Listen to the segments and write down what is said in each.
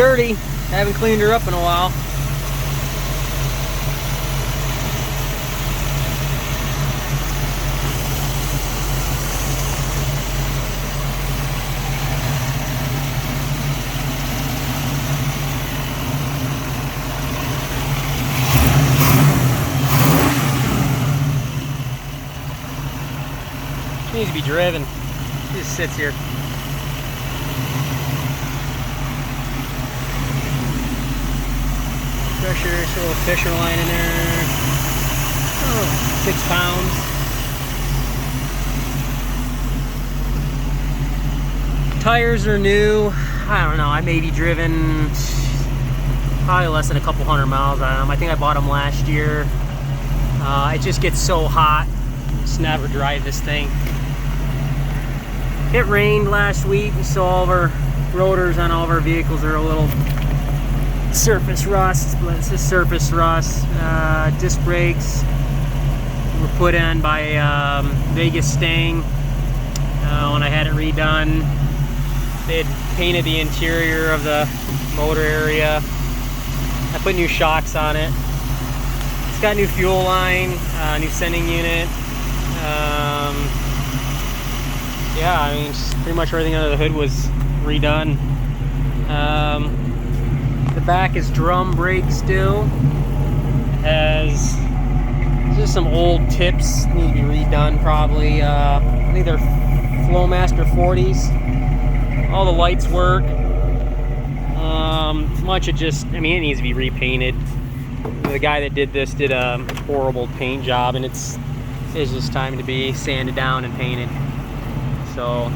dirty. Haven't cleaned her up in a while. She needs to be driven. She just sits here. Pressure, there's a little Fisher line in there. Oh, 6 pounds. Tires are new. I don't know, I may be driven probably less than a couple hundred miles on them. I think I bought them last year. It just gets so hot. Just never drive this thing. It rained last week, so all of our rotors on all of our vehicles are a little surface rust, but it's just surface rust. Disc brakes were put in by Vegas Stang when I had it redone. They had painted the interior of the motor area. I put new shocks on it. It's got new fuel line, new sending unit. Yeah, I mean, just pretty much everything under the hood was redone. The back is drum brake still. It has just some old tips, need to be redone probably. I think they're Flowmaster 40s. All the lights work. Much of just, I mean, it needs to be repainted. The guy that did this did a horrible paint job, and it's just time to be sanded down and painted. So,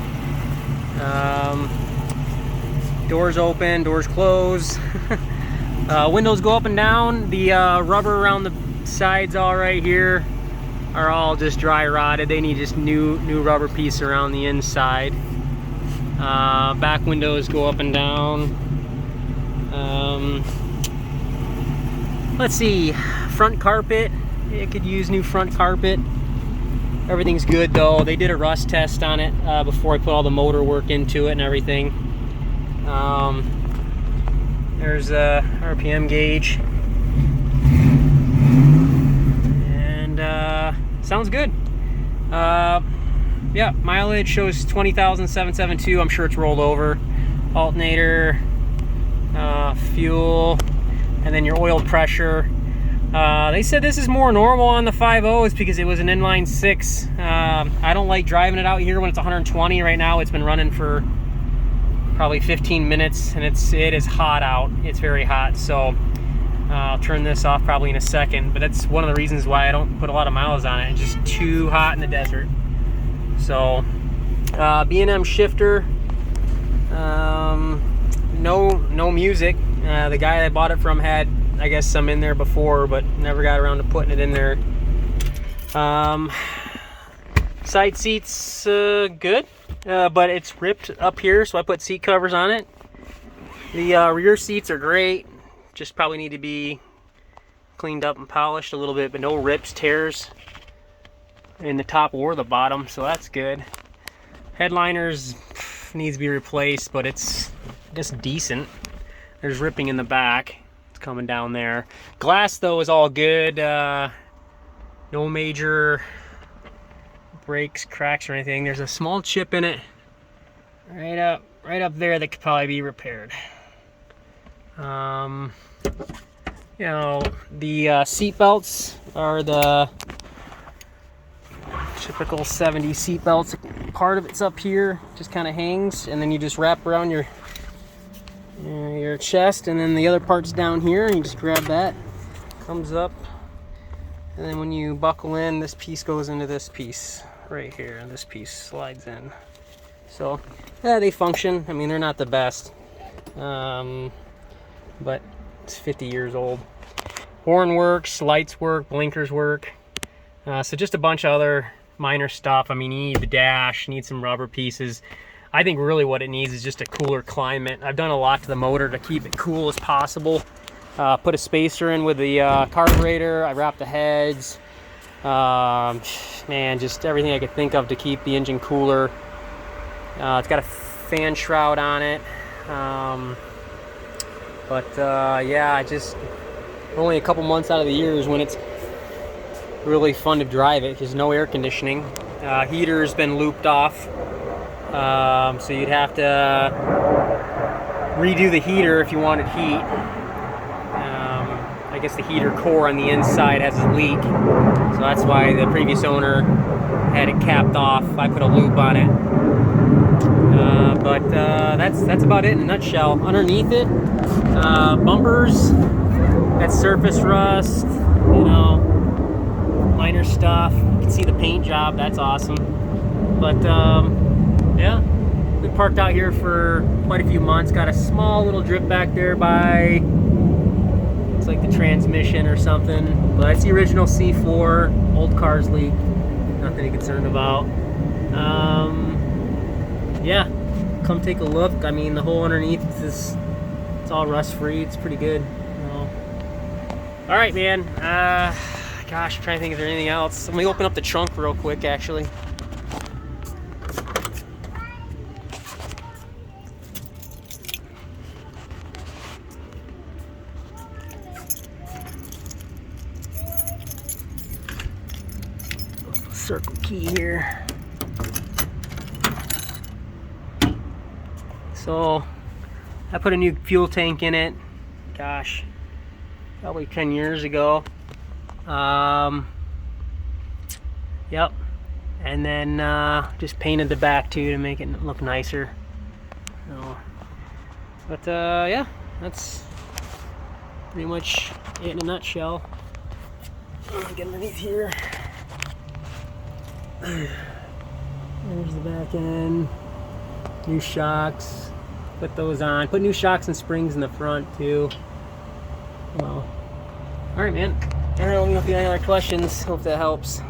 doors open, doors close. Windows go up and down. The rubber around the sides all right here are all just dry rotted. They need just new rubber piece around the inside. Back windows go up and down. Let's see, front carpet. It could use new front carpet. Everything's good though. They did a rust test on it before I put all the motor work into it and everything. There's a RPM gauge. And sounds good. Yeah, mileage shows 20,772. I'm sure it's rolled over. Alternator, fuel, and then your oil pressure. They said this is more normal on the 5.0s because it was an inline 6. I don't like driving it out here when it's 120. Right now it's been running for probably 15 minutes and it is hot out. It's very hot, so I'll turn this off probably in a second, but that's one of the reasons why I don't put a lot of miles on it. It's just too hot in the desert. So B&M shifter, no music. The guy I bought it from had, I guess, some in there before, but never got around to putting it in there. Side seats, good, but it's ripped up here, so I put seat covers on it. The rear seats are great, just probably need to be cleaned up and polished a little bit, but no rips, tears in the top or the bottom, so that's good. Headliners needs to be replaced, but it's just decent. There's ripping in the back. It's coming down there. Glass though is all good. No major breaks, cracks, or anything. There's a small chip in it right up there that could probably be repaired. You know, the seat belts are the typical 70 seat belts. Part of it's up here, just kind of hangs, and then you just wrap around your chest, and then the other part's down here, and you just grab that, comes up, and then when you buckle in, this piece goes into this piece right here, and this piece slides in. So yeah, they function. I mean, they're not the best, but it's 50 years old. Horn works, lights work, blinkers work. So just a bunch of other minor stuff. I mean, you need the dash, you need some rubber pieces. I think really what it needs is just a cooler climate. I've done a lot to the motor to keep it cool as possible. Put a spacer in with the carburetor. I wrapped the heads. Man, just everything I could think of to keep the engine cooler. It's got a fan shroud on it. But yeah, just only a couple months out of the year is when it's really fun to drive it, because no air conditioning. Heater's been looped off, so you'd have to redo the heater if you wanted heat. I guess the heater core on the inside has a leak, so that's why the previous owner had it capped off. I put a loop on it, but that's about it in a nutshell. Underneath it, bumpers, that surface rust, you know, minor stuff. You can see the paint job, that's awesome. But yeah, we parked out here for quite a few months. Got a small little drip back there by, it's like the transmission or something, but it's the original C4. Old car's leak, nothing to be concerned about. Yeah, come take a look. I mean, the whole underneath is, it's all rust free. It's pretty good. All right, man. Gosh, I'm trying to think if there's anything else. Let me open up the trunk real quick, actually. Circle key here. So I put a new fuel tank in it, gosh, probably 10 years ago. Yep, and then just painted the back too to make it look nicer. So, but yeah, that's pretty much it in a nutshell. Get underneath here. There's the back end. New shocks. Put those on. Put new shocks and springs in the front too. Well, all right, man. All right, let me know if you have any other questions. Hope that helps.